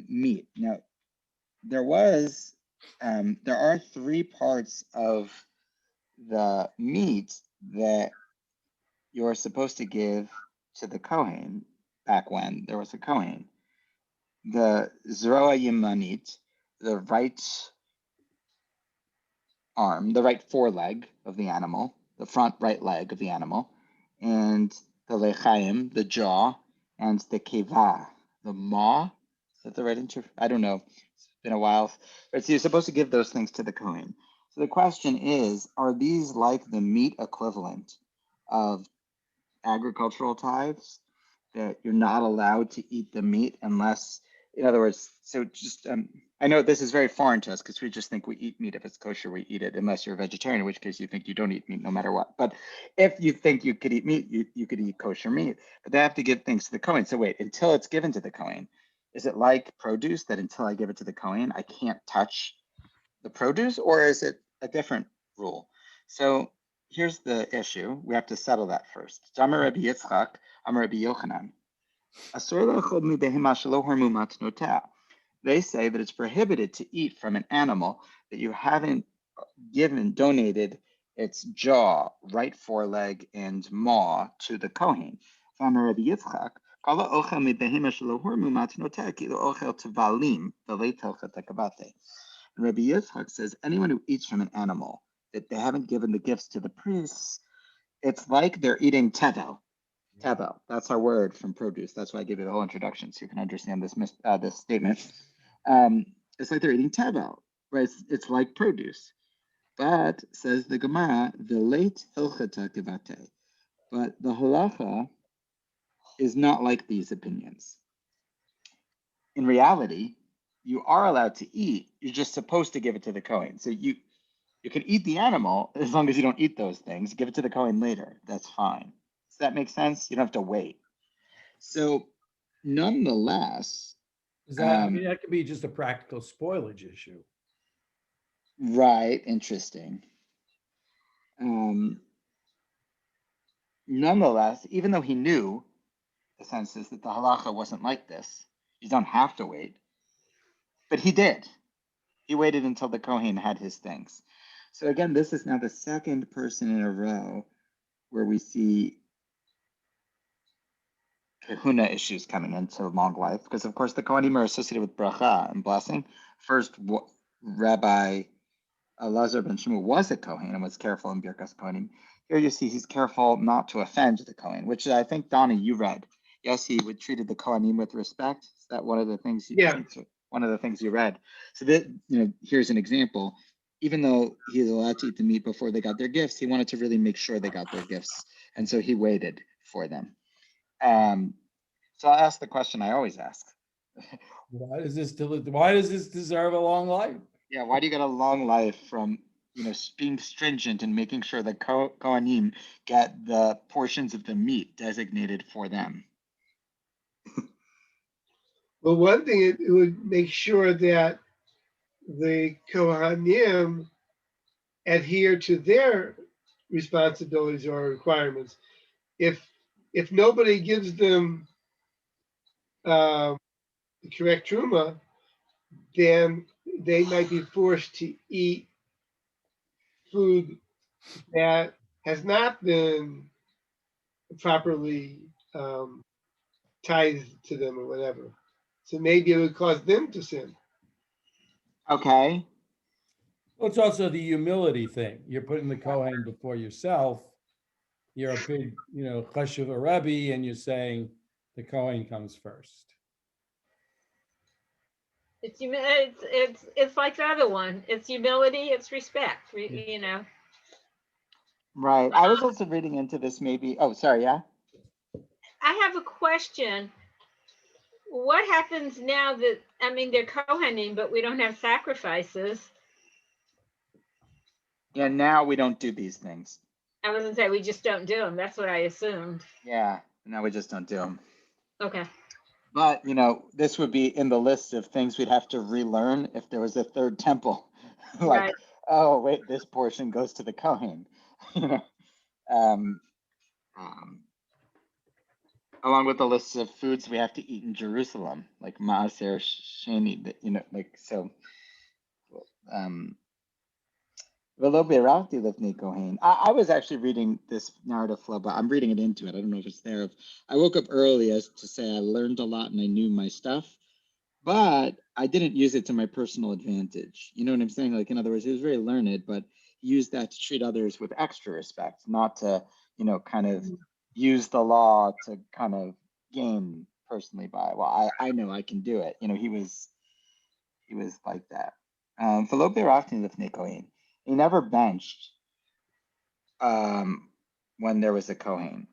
meat? Now, there are 3 parts of the meat that you're supposed to give to the Kohen back when there was a Kohen. The Zroa Yemanit, the right arm, the right foreleg of the animal, the front right leg of the animal, and the Lechaim, the jaw, and the Keva, the maw. Is that the right I don't know. It's been a while. But so you're supposed to give those things to the Kohen. So the question is, are these like the meat equivalent of agricultural tithes, that you're not allowed to eat the meat unless, in other words, so just, I know this is very foreign to us because we just think we eat meat. If it's kosher, we eat it, unless you're a vegetarian, in which case you think you don't eat meat no matter what. But if you think you could eat meat, you could eat kosher meat. But they have to give things to the Kohen. So wait, until it's given to the Kohen, is it like produce that until I give it to the Kohen, I can't touch the produce, or is it a different rule? So here's the issue. We have to settle that first. Amar Rabbi Yitzchak, Amar Rabbi Yochanan. They say that it's prohibited to eat from an animal that you haven't donated its jaw, right foreleg, and maw to the Kohen. Amar Rabbi Yitzchak, Rabbi Yitzchak says anyone who eats from an animal that they haven't given the gifts to the priests, it's like they're eating tevel. Tevel, that's our word from produce. That's why I give you the whole introduction so you can understand this this statement. It's like they're eating tevel, right? It's like produce. But, says the Gemara, the late hilchata kivate. But the halacha is not like these opinions. In reality, you are allowed to eat. You're just supposed to give it to the Kohen. So you can eat the animal as long as you don't eat those things. Give it to the Kohen later. That's fine. Does that make sense? You don't have to wait. So, nonetheless, that could be just a practical spoilage issue. Right. Interesting. Nonetheless, even though he knew, the sense is that the halacha wasn't like this, you don't have to wait. But he did. He waited until the Kohen had his things. So again, this is now the second person in a row where we see kahuna issues coming into long life, because of course the Kohanim are associated with bracha and blessing. First, Rabbi Elazar ben Shmuel was a Kohen and was careful in Birkas Kohanim. Here you see he's careful not to offend the Kohen, which I think, Donnie, you read. Yes, he would treated the Kohanim with respect. Is that one of the things one of the things you read? So that, here's an example. Even though he was allowed to eat the meat before they got their gifts, he wanted to really make sure they got their gifts. And so he waited for them. So I'll ask the question I always ask. Why does this deserve a long life? Yeah, why do you get a long life from being stringent and making sure that Kohanim get the portions of the meat designated for them? Well, one thing, it would make sure that the Kohanim adhere to their responsibilities or requirements. If nobody gives them the correct truma, then they might be forced to eat food that has not been properly tithed to them or whatever. So maybe it would cause them to sin. Okay. Well, it's also the humility thing. You're putting the Kohen before yourself. You're a big, chashuv a Rebbe, and you're saying the Kohen comes first. It's like the other one. It's humility. It's respect. Right. I was also reading into this. Maybe. Oh, sorry. Yeah. I have a question. What happens now that they're Kohanim, but we don't have sacrifices? Yeah. Now we don't do these things. I was gonna say we just don't do them. That's what I assumed. Yeah. Now we just don't do them. Okay. But this would be in the list of things we'd have to relearn if there was a third temple. Right. Oh wait, this portion goes to the Kohen. Along with the lists of foods we have to eat in Jerusalem, like Maaser Sheni, so. I was actually reading this narrative flow, but I'm reading it into it. I don't know if it's there. I woke up early as to say I learned a lot and I knew my stuff, but I didn't use it to my personal advantage. You know what I'm saying? Like, in other words, he was very learned, but he used that to treat others with extra respect, not to, kind of use the law to kind of gain personally by, well, I know I can do it. He was like that. He never benched when there was a Kohen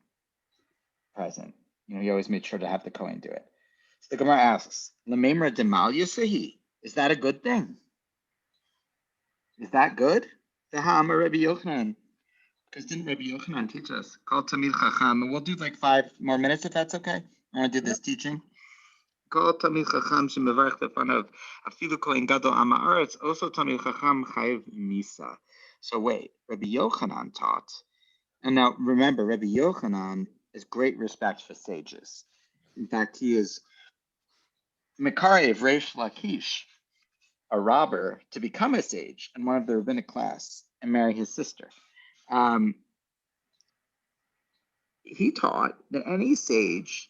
present. He always made sure to have the Kohen do it. So the Gemara asks, Lememra demal yasehi, is that a good thing? Is that good? Ha'amar Rabbi Yochanan. Because didn't Rabbi Yochanan teach us? Kol tamid chacham. We'll do like 5 more minutes if that's okay. I want to do this teaching. Kol tamid chacham shemevarech lefanav afilu kohen gadol am haaretz also tamid chacham chayiv misa. So wait, Rabbi Yochanan taught, and now remember, Rabbi Yochanan has great respect for sages. In fact, he is Mekarev Reish Lakish, a robber, to become a sage in one of the rabbinic class and marry his sister. He taught that any sage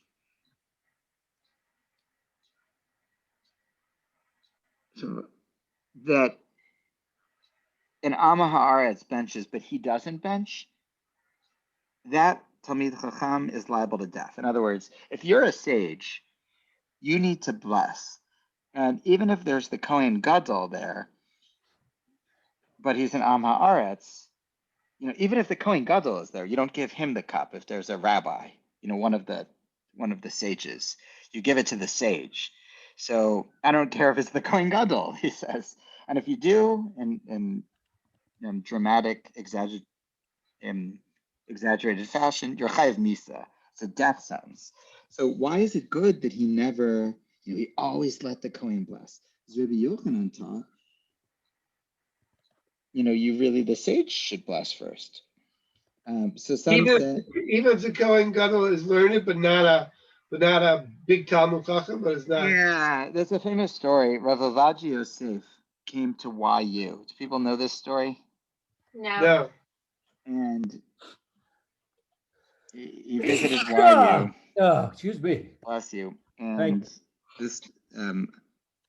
So that an Amma Haaretz benches, but he doesn't bench, that Talmid Chacham is liable to death. In other words, if you're a sage, you need to bless. And even if there's the Kohen Gadol there, but he's an Am Haaretz, even if the Kohen Gadol is there, you don't give him the cup. If there's a rabbi, one of the sages, you give it to the sage. So I don't care if it's the Kohen Gadol, he says. And if you do, in dramatic, exaggerated fashion, you're chayav misa. It's a death sentence. So why is it good that he never, he always let the Kohen bless? As Rabbi Yochanan taught, the sage should bless first. So some said, even if the Kohen Gadol is learned, but not a big Talmud Chacham, but it's not. Yeah, there's a famous story. Rav Ovadia Yosef came to YU. Do people know this story? No. And he visited YU. Excuse me. Bless you. And this,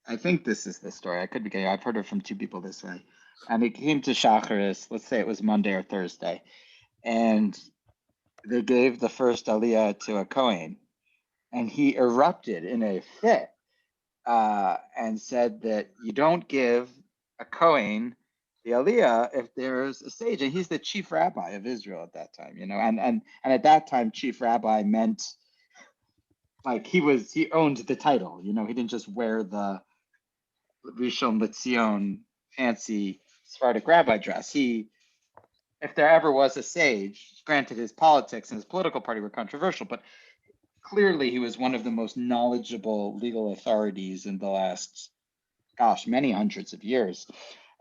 I think this is the story. I could be getting. I've heard it from two people this way. And he came to Shacharis. Let's say it was Monday or Thursday, and they gave the first aliyah to a Kohen, and he erupted in a fit and said that you don't give a Kohen the aliyah if there's a sage, and he's the chief rabbi of Israel at that time, and at that time chief rabbi meant like he owned the title, he didn't just wear the Rishon LeZion fancy Sephardic rabbi dress. If there ever was a sage, granted his politics and his political party were controversial, but clearly he was one of the most knowledgeable legal authorities in the last, many hundreds of years.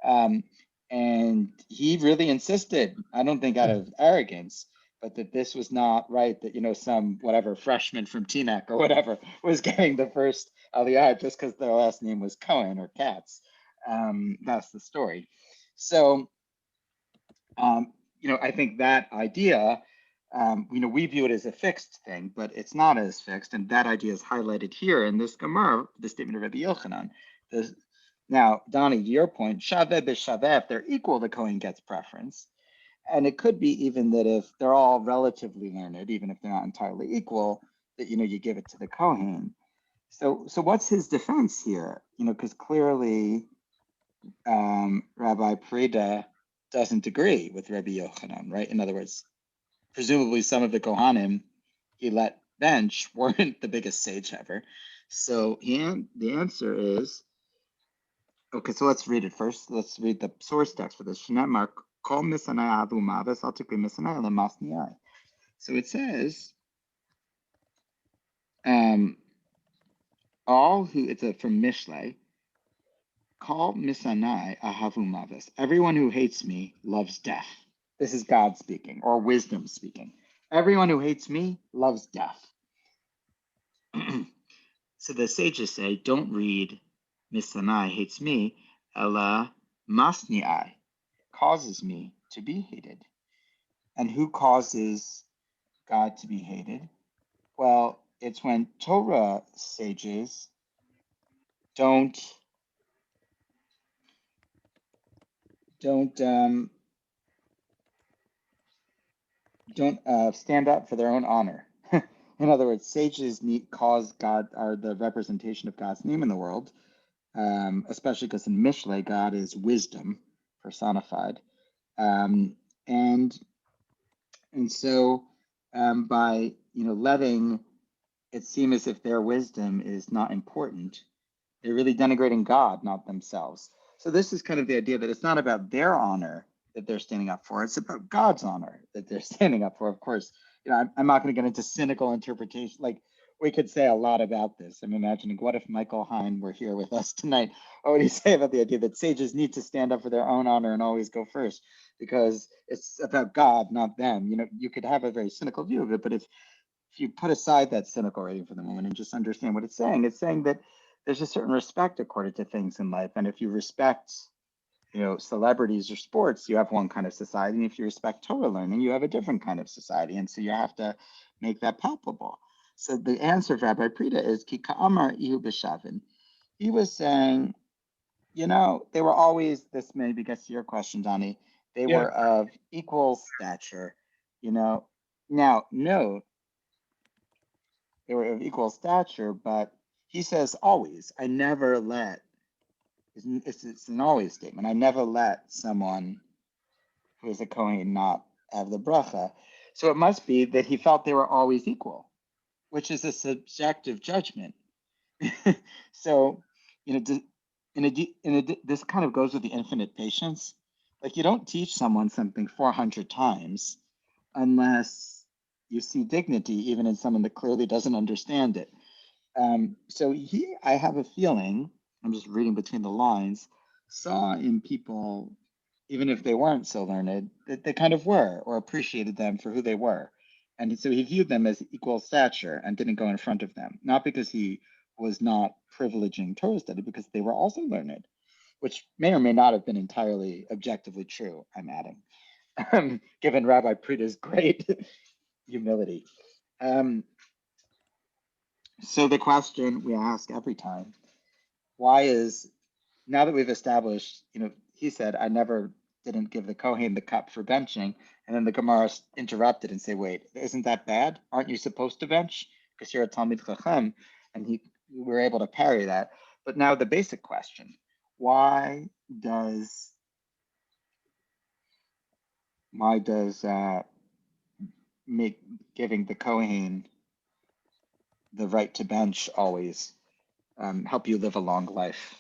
And he really insisted, I don't think out of arrogance, but that this was not right, that, some whatever freshman from Teaneck or whatever was getting the first aliyah just because their last name was Cohen or Katz. That's the story. So, I think that idea, we view it as a fixed thing, but it's not as fixed. And that idea is highlighted here in this Gemara, the statement of Rabbi Yochanan. Now, Donnie, to your point, Shaveh b'Shaveh, if they're equal, the Kohen gets preference. And it could be even that if they're all relatively learned, even if they're not entirely equal, that, you give it to the Kohen. So what's his defense here? Because clearly Rabbi Parida doesn't agree with Rabbi Yochanan, right? In other words, presumably some of the Kohanim he let bench weren't the biggest sage ever. So the answer is, okay, so let's read it first. Let's read the source text for this. So it says, it's from Mishlei, call misanai ahavu mavis. Everyone who hates me loves death. This is God speaking, or wisdom speaking. Everyone who hates me loves death. So the sages say, don't read misanai hates me, ela masniai causes me to be hated. And who causes God to be hated? Well, it's when Torah sages don't stand up for their own honor. In other words, sages cause God, are the representation of God's name in the world, especially because in Mishlei, God is wisdom personified. And so by letting it seem as if their wisdom is not important, they're really denigrating God, not themselves. So this is kind of the idea that it's not about their honor that they're standing up for. It's about God's honor that they're standing up for. Of course, I'm not going to get into cynical interpretation. Like, we could say a lot about this. I'm imagining, what if Michael Hine were here with us tonight? What would he say about the idea that sages need to stand up for their own honor and always go first? Because it's about God, not them. You could have a very cynical view of it, but if you put aside that cynical rating for the moment and just understand what it's saying that there's a certain respect accorded to things in life. And if you respect, celebrities or sports, you have one kind of society. And if you respect Torah learning, you have a different kind of society. And so you have to make that palpable. So the answer of Rabbi Parida is, Ki ka'amar ihu b'shavin. He was saying You know, they were always, this maybe gets to your question, Donnie, they Yeah. were of equal stature, you know. Now, note, they were of equal stature, but he says always, I never let, it's an always statement, I never let someone who is a Kohen not have the bracha. So it must be that he felt they were always equal, which is a subjective judgment. So, you know, this kind of goes with the infinite patience. Like you don't teach someone something 400 times unless you see dignity even in someone that clearly doesn't understand it. So I have a feeling, I'm just reading between the lines, saw in people, even if they weren't so learned, that they kind of were or appreciated them for who they were. And so he viewed them as equal stature and didn't go in front of them, not because he was not privileging Torah study, because they were also learned, which may or may not have been entirely objectively true, I'm adding, given Rabbi Prida's great humility. So the question we ask every time, why is, now that we've established, you know, he said, I never didn't give the Kohen the cup for benching. And then the Gemara interrupted and say, wait, isn't that bad? Aren't you supposed to bench? Because you're a Talmid Chacham. And we were able to parry that. But now the basic question, why does make giving the Kohen the right to bench always help you live a long life?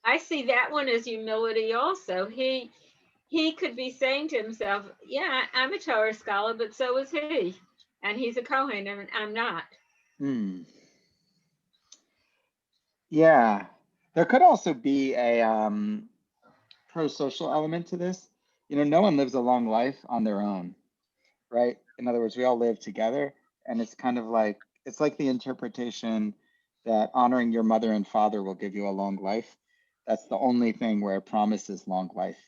I see that one as humility also. He could be saying to himself, yeah, I'm a Torah scholar, but so is he. And he's a Kohen and I'm not. Yeah. There could also be a pro-social element to this. You know, no one lives a long life on their own, right? In other words, we all live together, and it's kind of like, it's like the interpretation that honoring your mother and father will give you a long life. That's the only thing where it promises long life.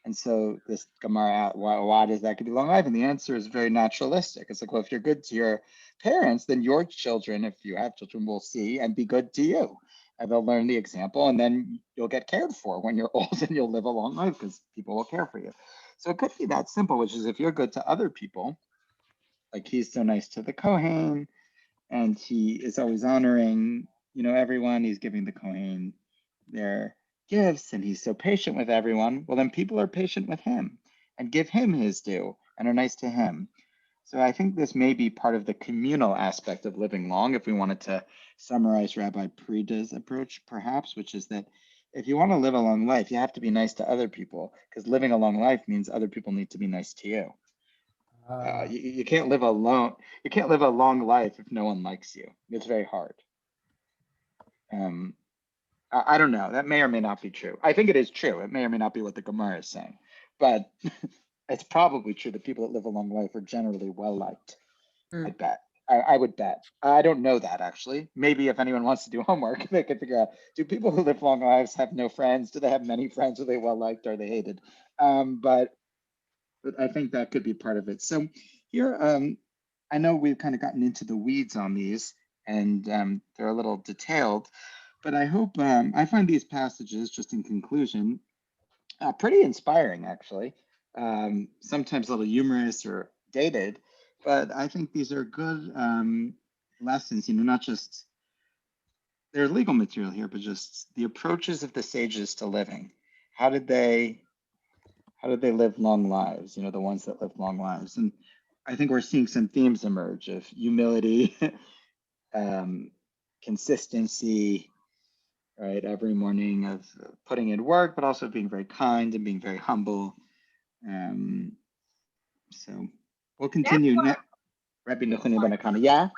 And so this Gemara, why does that give you long life? And the answer is very naturalistic. It's like, well, if you're good to your parents, then your children, if you have children, will see and be good to you. And they'll learn the example, and then you'll get cared for when you're old and you'll live a long life because people will care for you. So it could be that simple, which is if you're good to other people, like he's so nice to the Kohen, and he is always honoring, you know, everyone. He's giving the Kohen their gifts, and he's so patient with everyone. Well, then people are patient with him and give him his due and are nice to him. So I think this may be part of the communal aspect of living long, if we wanted to summarize Rabbi Prida's approach, perhaps, which is that if you want to live a long life, you have to be nice to other people, because living a long life means other people need to be nice to you. You can't live alone. You can't live a long life if no one likes you. It's very hard. I don't know. That may or may not be true. I think it is true. It may or may not be what the Gemara is saying, but it's probably true that people that live a long life are generally well liked. I bet. I would bet. I don't know that actually. Maybe if anyone wants to do homework, they could figure out, do people who live long lives have no friends? Do they have many friends? Are they well liked? Are they hated? But I think that could be part of it. So here, I know we've kind of gotten into the weeds on these, and they're a little detailed, but I hope, I find these passages, just in conclusion, pretty inspiring, actually. Sometimes a little humorous or dated, but I think these are good lessons, you know, not just, there's legal material here, but just the approaches of the sages to living. How did they live long lives, you know, the ones that live long lives? And I think we're seeing some themes emerge of humility, consistency, right? Every morning of putting in work, but also being very kind and being very humble. So we'll continue. Rabbi Nechuni ben Akana. Yeah?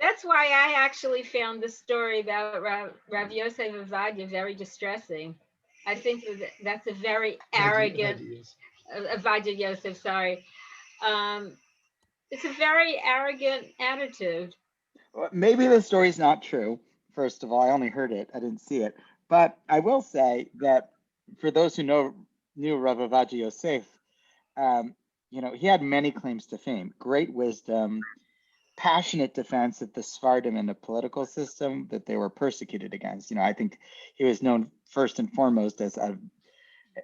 That's why I actually found the story about Rav Yosef Avadia very distressing. I think that's a very arrogant, Avadia Yosef, sorry. It's a very arrogant attitude. Maybe the story's not true. First of all, I only heard it. I didn't see it. But I will say that for those who knew Rav Avadia Yosef, you know, he had many claims to fame: great wisdom, passionate defense of the Sephardim in the political system that they were persecuted against. I think he was known first and foremost as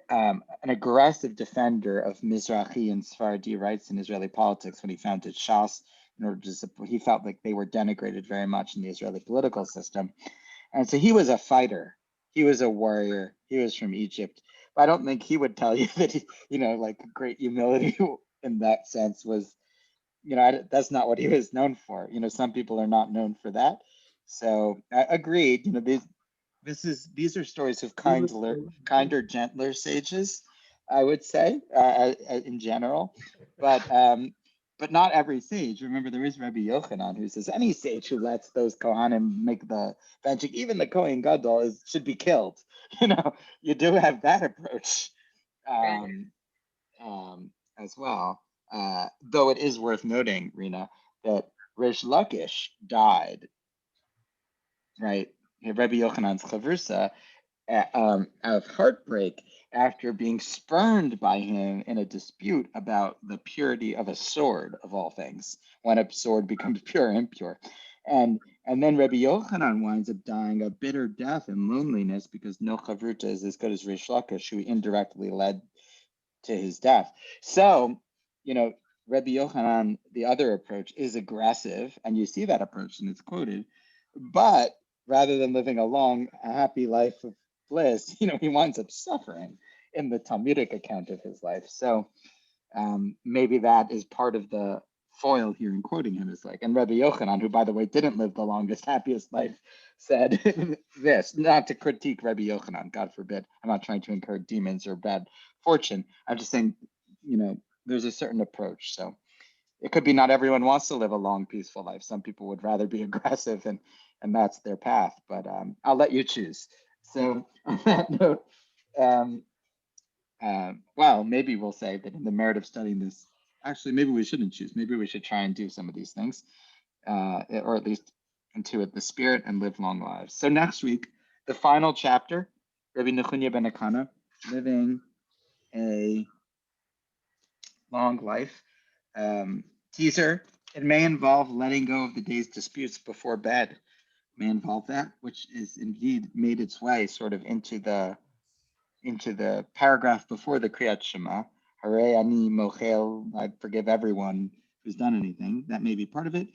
an aggressive defender of Mizrahi and Sephardi rights in Israeli politics when he founded Shas in order to support. He felt like they were denigrated very much in the Israeli political system. And so he was a fighter. He was a warrior. He was from Egypt. But I don't think he would tell you that, like great humility in that sense was, that's not what he was known for. Some people are not known for that. So I agreed, these are stories of kinder, gentler sages, I would say, in general. But not every sage. Remember, there is Rabbi Yochanan who says any sage who lets those Kohanim make the benching, even the Kohen Gadol, should be killed. You do have that approach as well. Though it is worth noting, Rena, that Rish Lakish died, right? Rabbi Yochanan's chavrusa, of heartbreak after being spurned by him in a dispute about the purity of a sword, of all things, when a sword becomes pure or impure. And then Rabbi Yochanan winds up dying a bitter death in loneliness because no chavruta is as good as Rish Lakish, who indirectly led to his death. So, Rabbi Yochanan, the other approach, is aggressive, and you see that approach and it's quoted, but rather than living a long, happy life of bliss, he winds up suffering in the Talmudic account of his life. So maybe that is part of the foil here in quoting him, is like, and Rabbi Yochanan, who by the way didn't live the longest, happiest life, said this, not to critique Rabbi Yochanan, God forbid. I'm not trying to incur demons or bad fortune. I'm just saying, there's a certain approach. So it could be not everyone wants to live a long, peaceful life. Some people would rather be aggressive, and that's their path. But I'll let you choose. So on that note, well, maybe we'll say that in the merit of studying this, actually, maybe we shouldn't choose. Maybe we should try and do some of these things, or at least intuit the spirit and live long lives. So next week, the final chapter, Rabbi Nechunya ben Akana, living a long life. Teaser, it may involve letting go of the day's disputes before bed. It may involve that, which is indeed made its way sort of into the paragraph before the Kriyat Shema. Harei ani mochel, I forgive everyone who's done anything. That may be part of it.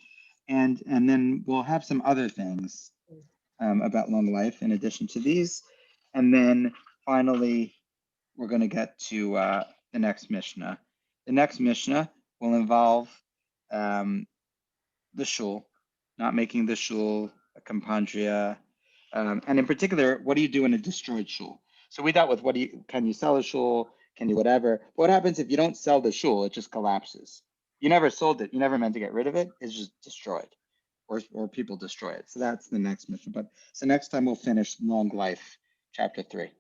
And then we'll have some other things about long life in addition to these. And then finally, we're going to get to the next Mishnah. The next Mishnah will involve the shul, not making the shul a compandria. And in particular, what do you do in a destroyed shul? So we dealt with can you sell a shul? Can you whatever? But what happens if you don't sell the shul? It just collapses. You never sold it. You never meant to get rid of it. It's just destroyed, or people destroy it. So that's the next mission. So next time we'll finish Long Life, chapter 3.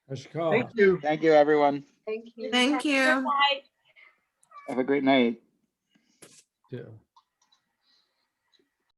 Thank you. Thank you, everyone. Thank you. Have a great night. Yeah.